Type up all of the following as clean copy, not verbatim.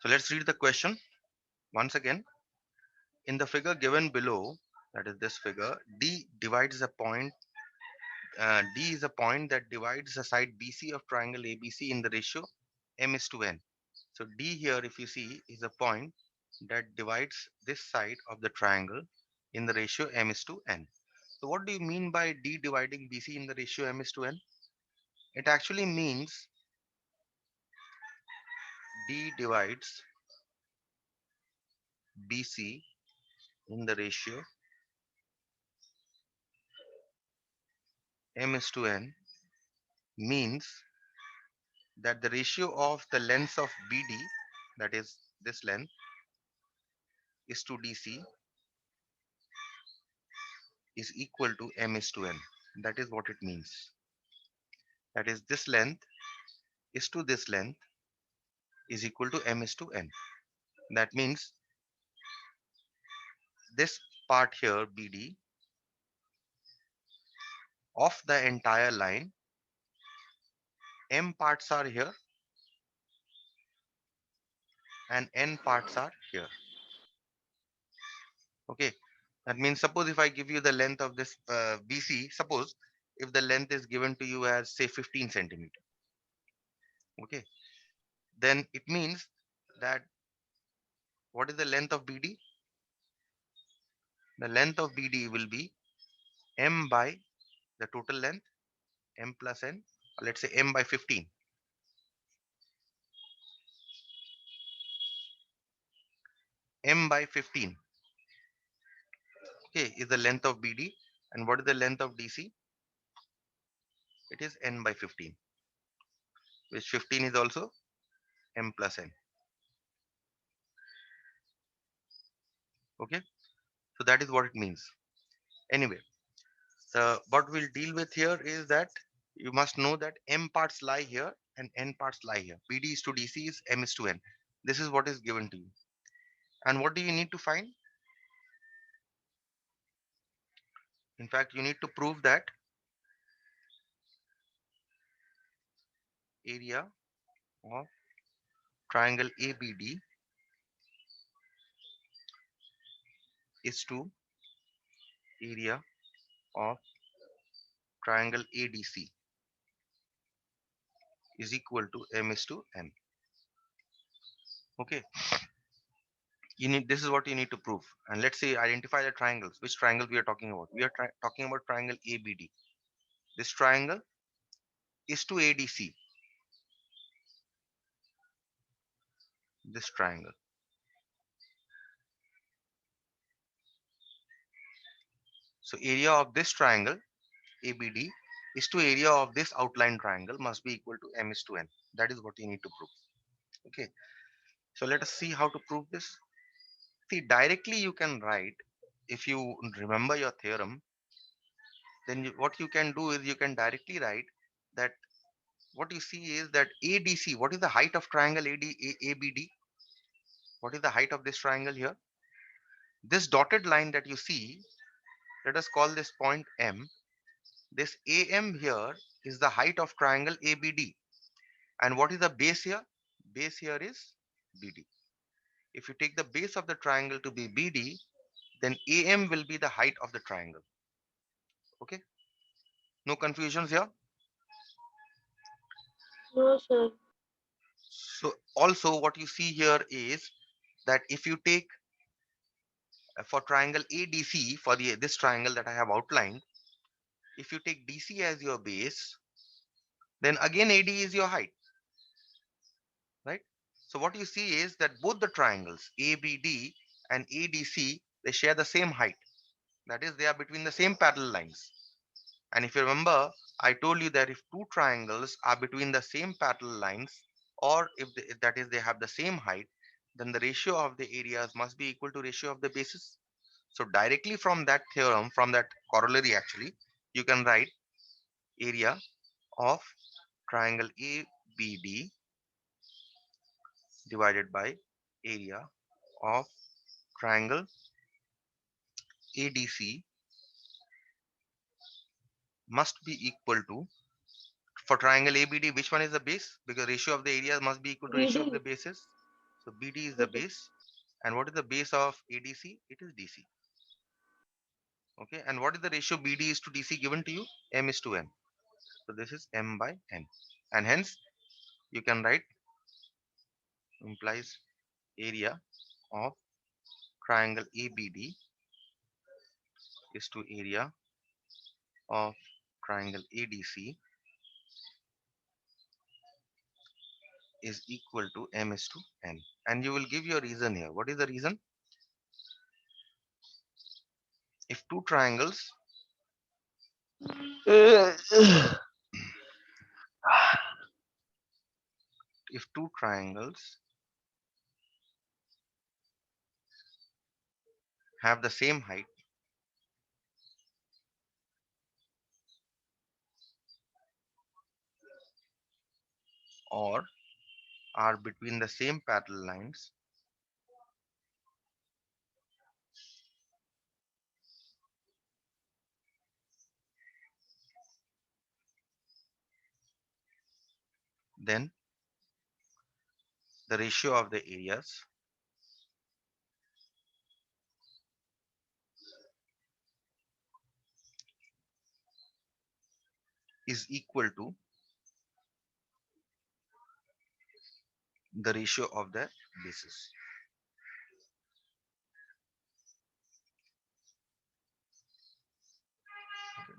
So let's read the question once again. In the figure given below, that is this figure, D is a point that divides the side BC of triangle ABC in the ratio m is to n. So D here, if you see, is a point that divides this side of the triangle in the ratio m is to n. So what do you mean by D dividing BC in the ratio m is to n? It actually means D divides BC in the ratio m is to n means that the ratio of the length of BD, that is this length, is to DC is equal to m is to n. That is what it means. That is, this length is to this length is equal to m is to n. That means this part here, BD, of the entire line, m parts are here and n parts are here. Okay. That means, suppose if I give you the length of this BC, suppose if the length is given to you as say 15 centimeter. Okay. Then it means that what is the length of BD? The length of BD will be m by the total length, m plus n, let's say m by 15. M by 15, okay, is the length of BD. And what is the length of DC? It is n by 15, which 15 is also m plus n. Okay, so that is what it means. Anyway, what we'll deal with here is that you must know that m parts lie here and n parts lie here. BD is to DC is m is to n. This is what is given to you. And what do you need to find? In fact, you need to prove that area of triangle ABD is to area of triangle ADC is equal to m is to n. Okay, you need, this is what you need to prove. And let's say identify the triangles. Which triangle we are talking about? We are talking about triangle ABD. This triangle is to ADC. This triangle. So area of this triangle ABD is to area of this outline triangle must be equal to m is to n. That is what you need to prove. Okay. So let us see how to prove this. See, directly you can write, if you remember your theorem, then what you can do is you can directly write that what you see is that ADC, what is the height of triangle ABD? What is the height of this triangle here? This dotted line that you see, let us call this point M. This AM here is the height of triangle ABD. And what is the base here? Base here is BD. If you take the base of the triangle to be BD, then AM will be the height of the triangle. Okay? No confusions here? No, sir. So also what you see here is that if you take for triangle ADC, for this triangle that I have outlined, if you take DC as your base, then again AD is your height, right? So what you see is that both the triangles ABD and ADC, they share the same height. That is, they are between the same parallel lines. And if you remember, I told you that if two triangles are between the same parallel lines, or if that is, they have the same height, then the ratio of the areas must be equal to ratio of the bases. So directly from that theorem, from that corollary actually, you can write area of triangle ABD divided by area of triangle ADC must be equal to, for triangle ABD, which one is the base? Because ratio of the areas must be equal to ratio of the BD. bases. So BD is the base. And what is the base of ADC? It is DC. Okay. And what is the ratio BD is to DC given to you? M is to N. So this is M by N. And hence you can write implies area of triangle ABD is to area of triangle ADC is equal to M is to N. And you will give your reason here. What is the reason? If two triangles, if two triangles have the same height, or are between the same parallel lines, then the ratio of the areas is equal to the ratio of the bases.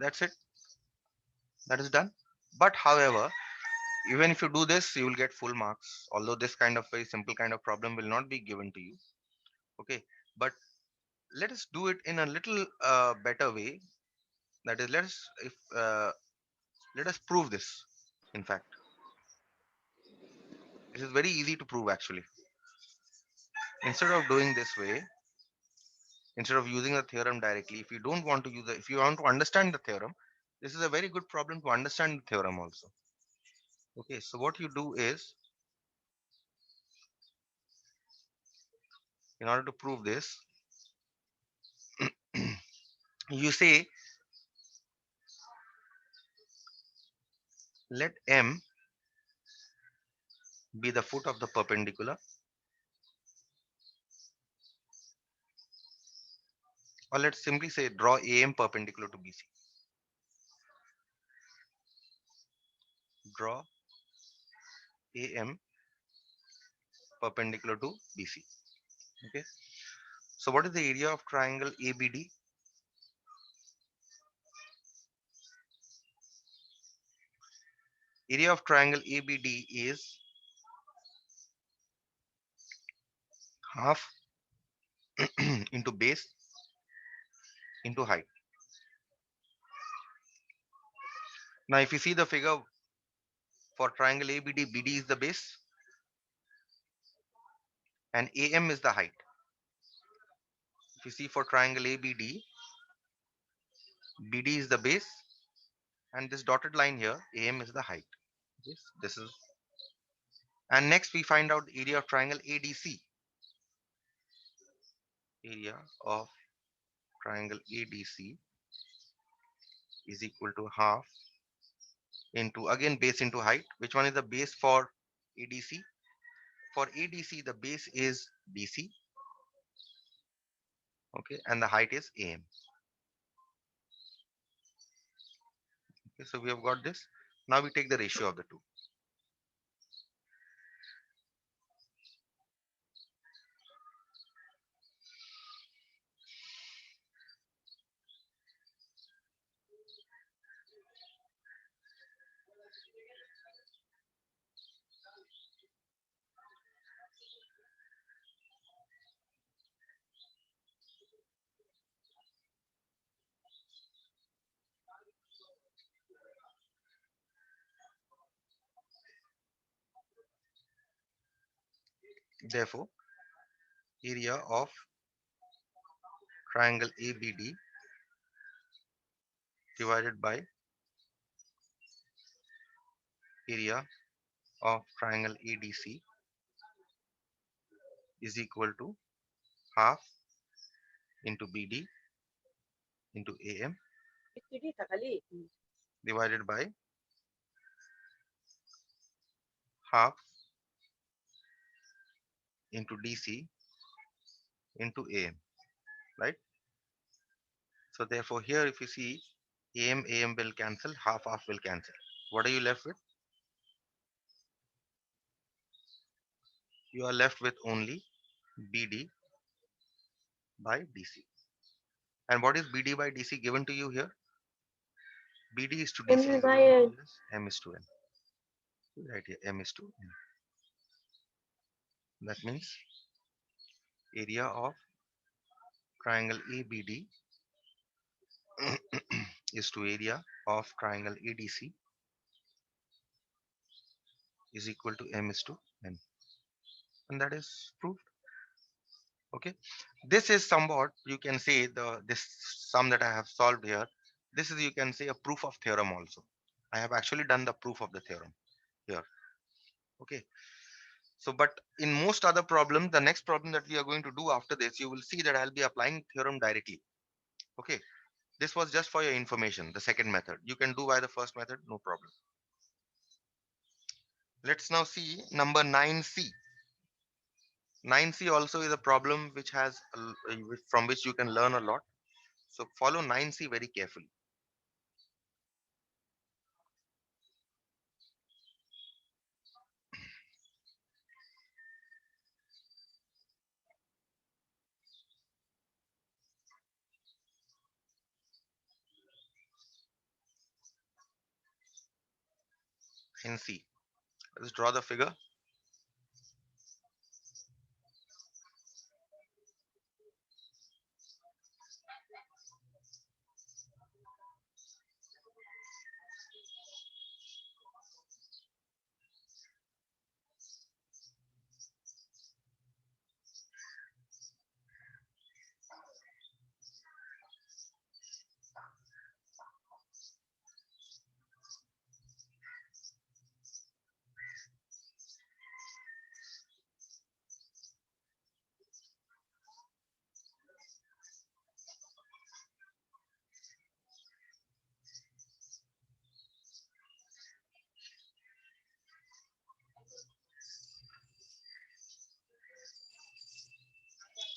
That's it. That is done. But however, even if you do this, you will get full marks. Although this kind of very simple kind of problem will not be given to you. Okay. But let us do it in a little better way. That is, let us prove this. In fact, it is very easy to prove actually. Instead of doing this way, instead of using the theorem directly, if you don't want to use the, if you want to understand the theorem, this is a very good problem to understand the theorem also. Okay, so what you do is, in order to prove this, you say let M be the foot of the perpendicular, or let's simply say draw AM perpendicular to BC. Draw AM perpendicular to BC. Okay. So what is the area of triangle ABD? Area of triangle ABD is half into base into height. Now if you see the figure for triangle ABD, BD is the base and AM is the height. If you see for triangle ABD, BD is the base and this dotted line here, AM is the height. Yes, this is. And next we find out area of triangle ADC. Area of triangle ADC is equal to half into, again, base into height. Which one is the base for ADC? For ADC, the base is BC. Okay, and the height is AM. Okay, so we have got this. Now we take the ratio of the two. Therefore, area of triangle ABD divided by area of triangle ADC is equal to half into BD into AM divided by half into DC into AM, right? So therefore here if you see AM will cancel, half will cancel. What are you left with? You are left with only BD by DC. And what is BD by DC given to you here? BD is to DC M is by given to N. you as M is to N. Right here, M is to N. That means area of triangle ABD is to area of triangle ADC is equal to M is to N. And that is proved. Okay. This is somewhat you can say this sum that I have solved here. This is you can say a proof of theorem also. I have actually done the proof of the theorem here. Okay. So, but in most other problems, the next problem that we are going to do after this, you will see that I'll be applying theorem directly. Okay. This was just for your information, the second method. You can do by the first method, no problem. Let's now see number 9C. 9C also is a problem which has from which you can learn a lot. So follow 9C very carefully. In C, let's draw the figure.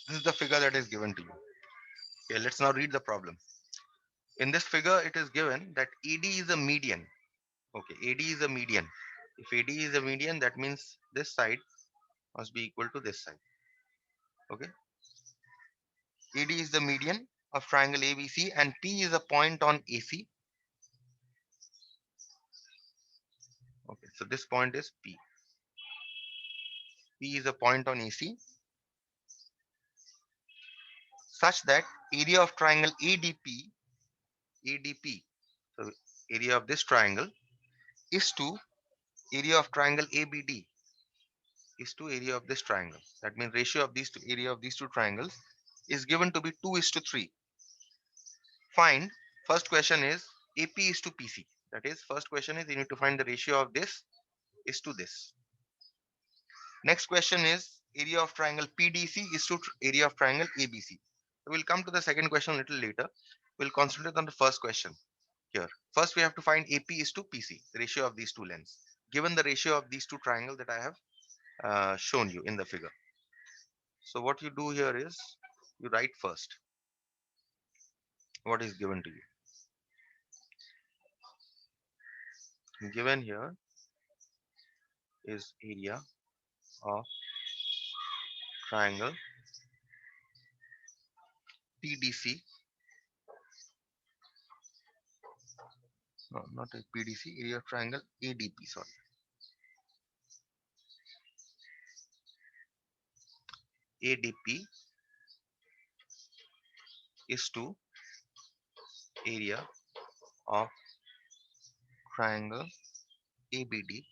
This is the figure that is given to you. Okay, let's now read the problem. In this figure, it is given that AD is a median. Okay, AD is a median. If AD is a median, that means this side must be equal to this side. Okay, AD is the median of triangle ABC and P is a point on AC. Okay, so this point is P. P is a point on AC such that area of triangle ADP, so area of this triangle is to area of triangle ABD is to area of this triangle. That means ratio of these two area of these two triangles is given to be 2 is to 3. Find, first question is AP is to PC. That is, first question is you need to find the ratio of this is to this. Next question is area of triangle PDC is to area of triangle ABC. So we'll come to the second question a little later. We'll concentrate on the first question here. First, we have to find AP is to PC, the ratio of these two lengths, given the ratio of these two triangles that I have shown you in the figure. So what you do here is you write first what is given to you. Given here is area of triangle PDC, no, not a PDC, area of triangle ADP, sorry. ADP is to area of triangle ABD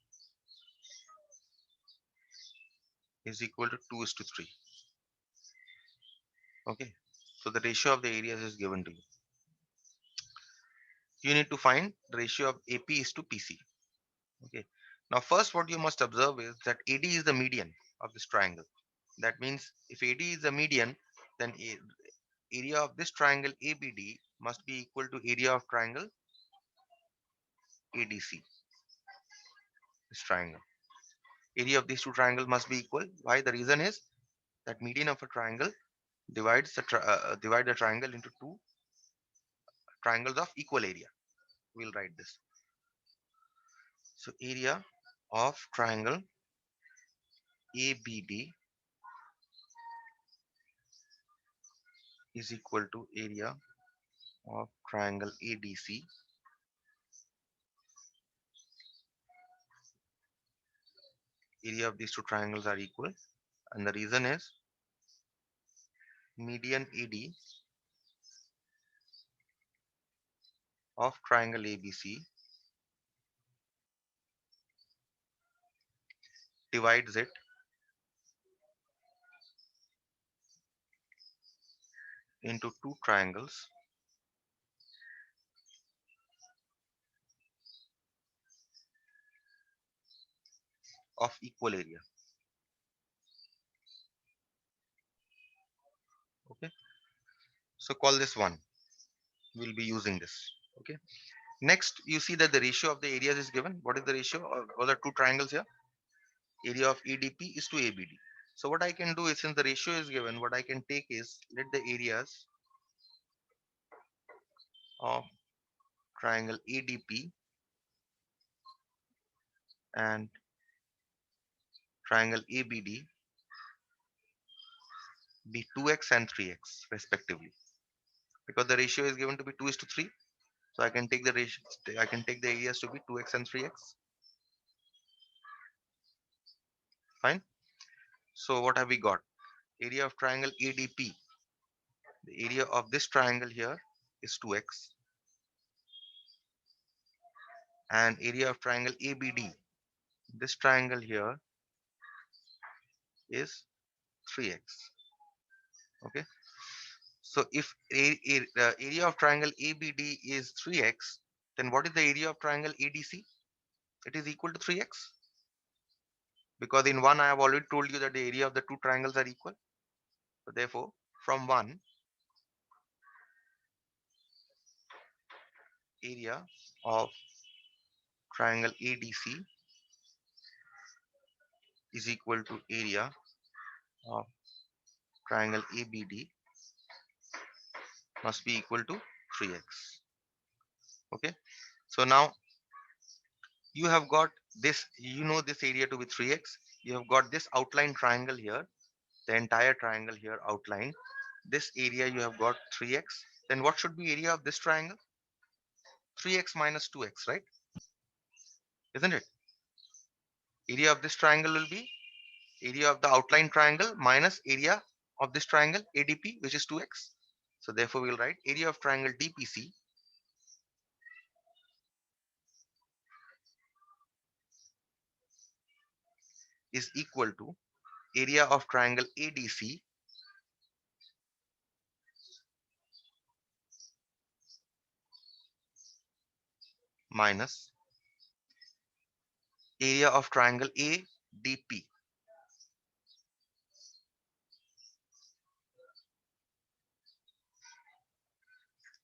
is equal to 2 is to 3. Okay. So the ratio of the areas is given to you. You need to find the ratio of AP is to PC. Okay. Now first what you must observe is that AD is the median of this triangle. That means if AD is the median, then area of this triangle ABD must be equal to area of triangle ADC. This triangle. Area of these two triangles must be equal. Why? The reason is That median of a triangle divide the triangle into two triangles of equal area. We'll write this. So area of triangle ABD is equal to area of triangle ADC. Area of these two triangles are equal, and the reason is median AD of triangle ABC divides it into two triangles of equal area. Okay, so call this one. We'll be using this. Okay, next you see that the ratio of the areas is given. What is the ratio of all the two triangles here? Area of EDP is to ABD. So what I can do is, since the ratio is given, what I can take is, let the areas of triangle ADP and triangle ABD be 2x and 3x respectively, because the ratio is given to be 2 is to 3. So I can take the ratio, I can take the areas to be 2x and 3x. Fine. So what have we got? Area of triangle ADP, the area of this triangle here is 2x, and area of triangle ABD, this triangle here, is 3x. Okay. So if the area of triangle ABD is 3x, then what is the area of triangle ADC? It is equal to 3x, because in one I have already told you that the area of the two triangles are equal. So therefore, from one, area of triangle ADC is equal to area of triangle ABD must be equal to 3x. Okay. So now you have got this, you know this area to be 3x. You have got this outline triangle here, the entire triangle here outlined. This area you have got 3x. Then what should be area of this triangle? 3x minus 2x, right? Isn't it? Area of this triangle will be area of the outline triangle minus area of this triangle ADP, which is 2x. So therefore we'll write area of triangle DPC is equal to area of triangle ADC minus area of triangle ADP,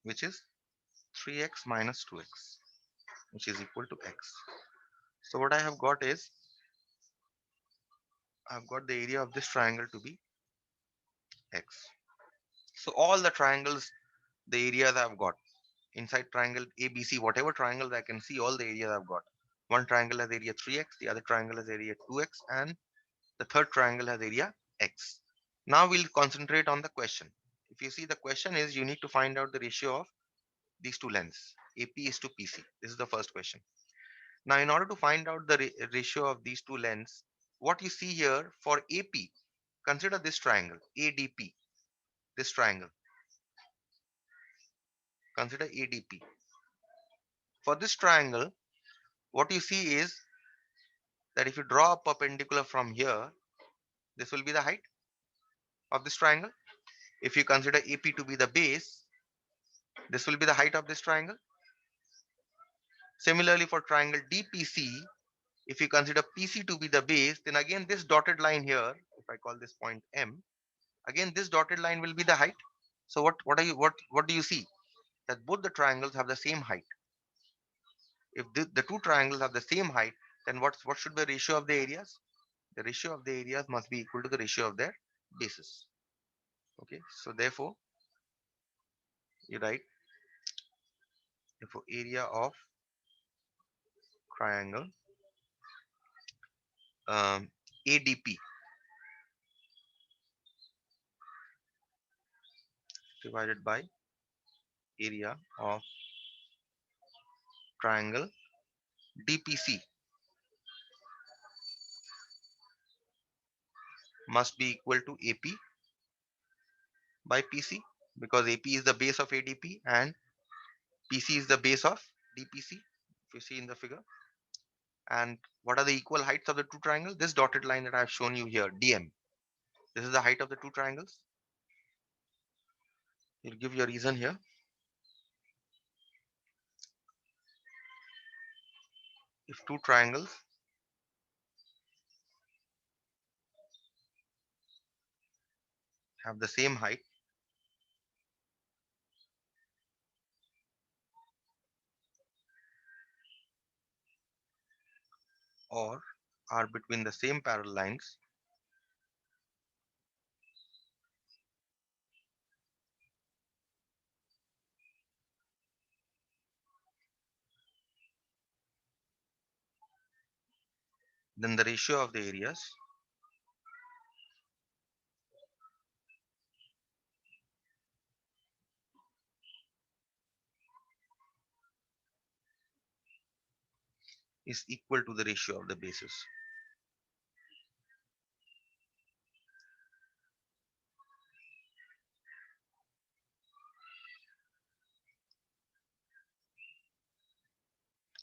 which is 3x minus 2x, which is equal to x. So what I have got is, I've got the area of this triangle to be x. So all the triangles, the areas I've got inside triangle ABC, whatever triangles I can see, all the areas I've got. One triangle has area 3x, the other triangle has area 2x, and the third triangle has area x. Now we'll concentrate on the question. If you see, the question is, you need to find out the ratio of these two lengths, AP is to PC. This is the first question. Now, in order to find out the ratio of these two lengths, what you see here for AP, consider this triangle, ADP, this triangle, consider ADP. For this triangle, what you see is that if you draw a perpendicular from here, this will be the height of this triangle. If you consider AP to be the base, this will be the height of this triangle. Similarly, for triangle DPC, if you consider PC to be the base, then again this dotted line here, if I call this point M, again this dotted line will be the height. So what do you see? That both the triangles have the same height. If the two triangles have the same height, then what should be the ratio of the areas? The ratio of the areas must be equal to the ratio of their bases. Okay, so therefore you write, therefore area of triangle ADP divided by area of triangle DPC must be equal to AP by PC, because AP is the base of ADP and PC is the base of DPC, if you see in the figure. And what are the equal heights of the two triangles? This dotted line that I have shown you here, DM. This is the height of the two triangles. You'll give your reason here. If two triangles have the same height, or are between the same parallel lines, then the ratio of the areas is equal to the ratio of the bases.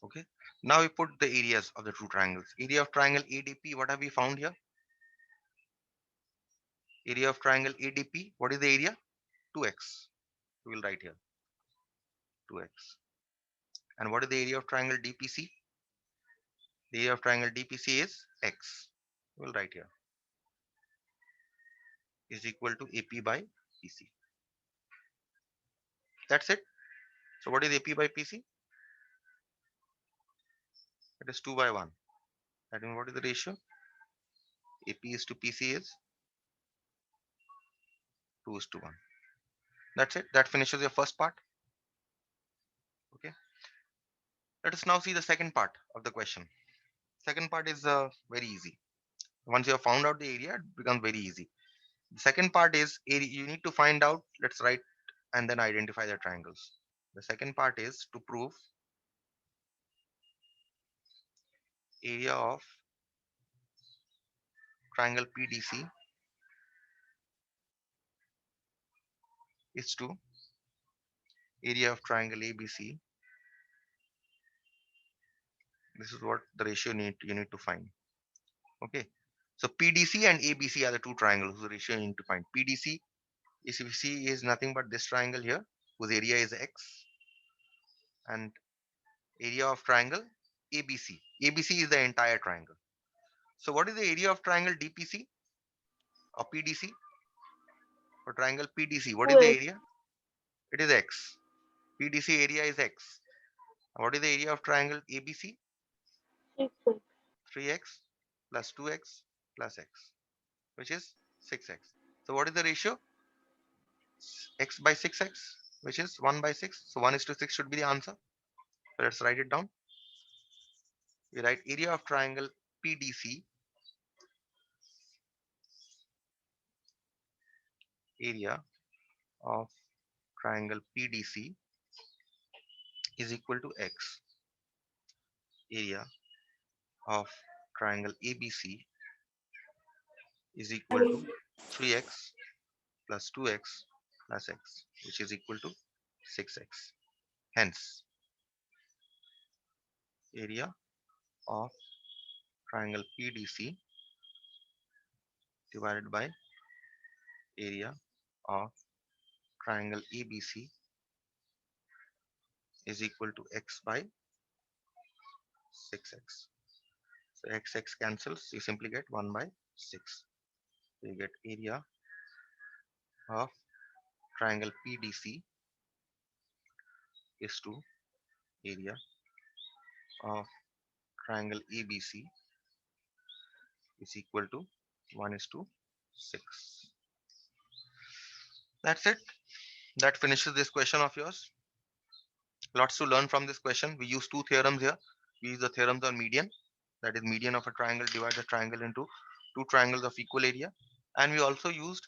Okay. Now we put the areas of the two triangles. Area of triangle ADP, what have we found here? Area of triangle ADP, what is the area? 2x. We will write here 2x. And what is the area of triangle DPC? The area of triangle DPC is x. We will write here is equal to AP by PC. That's it. So what is AP by PC? It is 2 by 1. That means what is the ratio? AP is to PC is 2 is to 1. That's it. That finishes your first part. Okay. Let us now see the second part of the question. Second part is very easy. Once you have found out the area, it becomes very easy. The second part is area. You need to find out, let's write and then identify the triangles. The second part is to prove area of triangle PDC is to area of triangle ABC. This is what the ratio you need to find. Okay. So PDC and ABC are the two triangles whose ratio you need to find. PDC is, if you see, is nothing but this triangle here, whose area is x, and area of triangle ABC. ABC is the entire triangle. So what is the area of triangle DPC or PDC? For triangle PDC, what is the 2x. area? It is x. PDC area is x. What is the area of triangle ABC? 6x. 3x plus 2x plus x, which is 6x. So what is the ratio? X by 6x, which is 1 by 6. So 1 is to 6 should be the answer. So let's write it down. We write area of triangle PDC, area of triangle PDC is equal to x. Area of triangle ABC is equal to 3x plus 2x plus x, which is equal to 6x. Hence, area of triangle PDC divided by area of triangle ABC is equal to x by 6x. So x cancels, you simply get 1 by 6. So you get area of triangle PDC is to area of triangle ABC is equal to 1 is to 6. That's it. That finishes this question of yours. Lots to learn from this question. We use two theorems here. We use the theorems on median, that is median of a triangle divide the triangle into two triangles of equal area. And we also used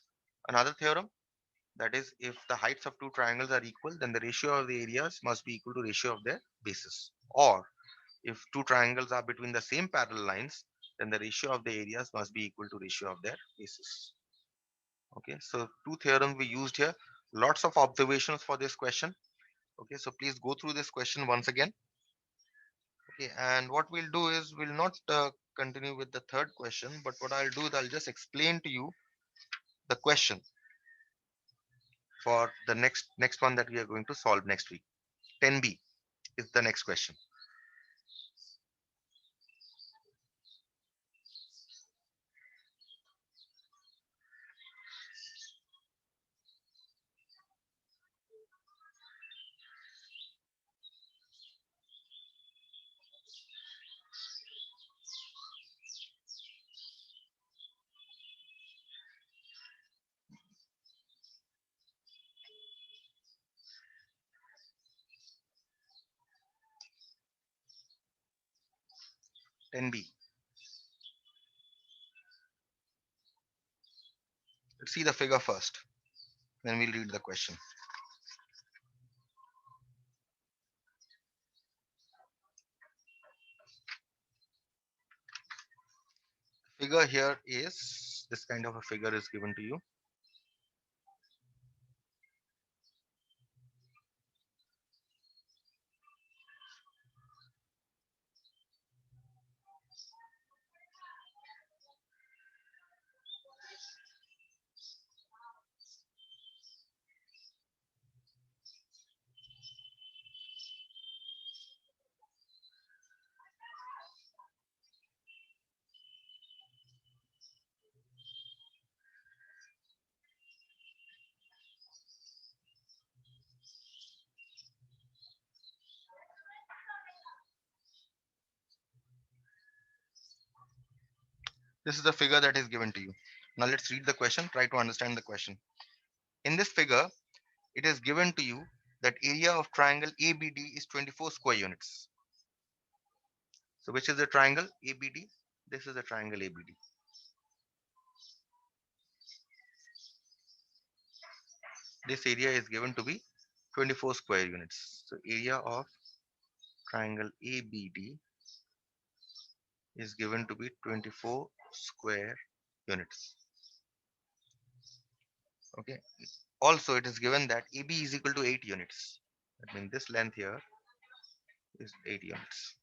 another theorem, that is if the heights of two triangles are equal, then the ratio of the areas must be equal to ratio of their bases. Or if two triangles are between the same parallel lines, then the ratio of the areas must be equal to ratio of their bases. Okay, so two theorems we used here. Lots of observations for this question. Okay, so please go through this question once again. Okay, and what we'll do is we'll not continue with the third question, but what I'll do is I'll just explain to you the question for the next one that we are going to solve next week. 10b is the next question. 10b. Let's see the figure first, then we'll read the question. Figure here is this kind of a figure is given to you. This is the figure that is given to you. Now let's read the question, try to understand the question. In this figure, it is given to you that area of triangle ABD is 24 square units. So which is the triangle ABD? This is the triangle ABD. This area is given to be 24 square units. So area of triangle ABD is given to be 24 square units. Okay. Also, it is given that AB is equal to 8 units. That means this length here is 8 units.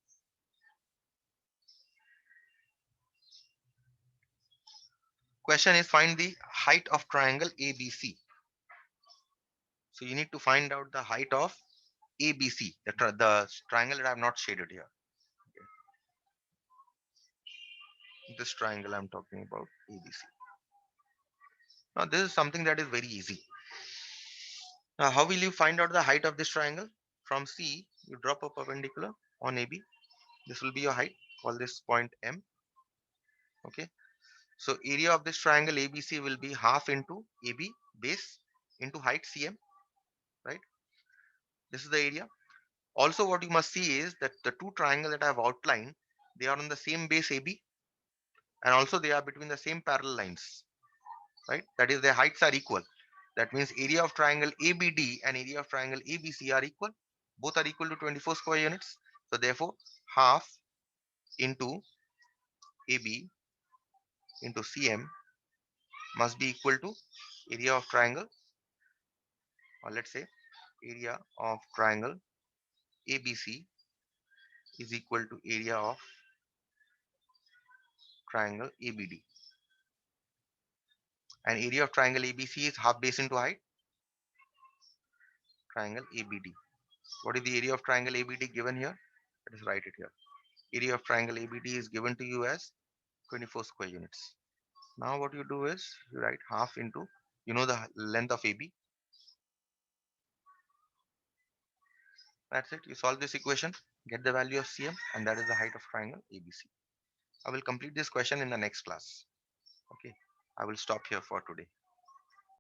Question is find the height of triangle ABC. So you need to find out the height of ABC, the triangle that I have not shaded here. This triangle I'm talking about, ABC. Now this is something that is very easy. Now how will you find out the height of this triangle? From C, you drop a perpendicular on AB. This will be your height. Call this point M. Okay. So area of this triangle ABC will be half into AB base into height CM, right? This is the area. Also, what you must see is that the two triangles that I have outlined, they are on the same base AB, and also they are between the same parallel lines, right? That is, their heights are equal. That means area of triangle ABD and area of triangle ABC are equal. Both are equal to 24 square units. So therefore, half into AB into CM must be equal to area of triangle, or let's say area of triangle ABC is equal to area of triangle ABD. And area of triangle ABC is half base into height, triangle ABD. What is the area of triangle ABD given here? Let us write it here. Area of triangle ABD is given to you as 24 square units. Now what you do is you write half into, you know, the length of AB. That's it. You solve this equation, get the value of CM, and that is the height of triangle ABC. I will complete this question in the next class. Okay. I will stop here for today.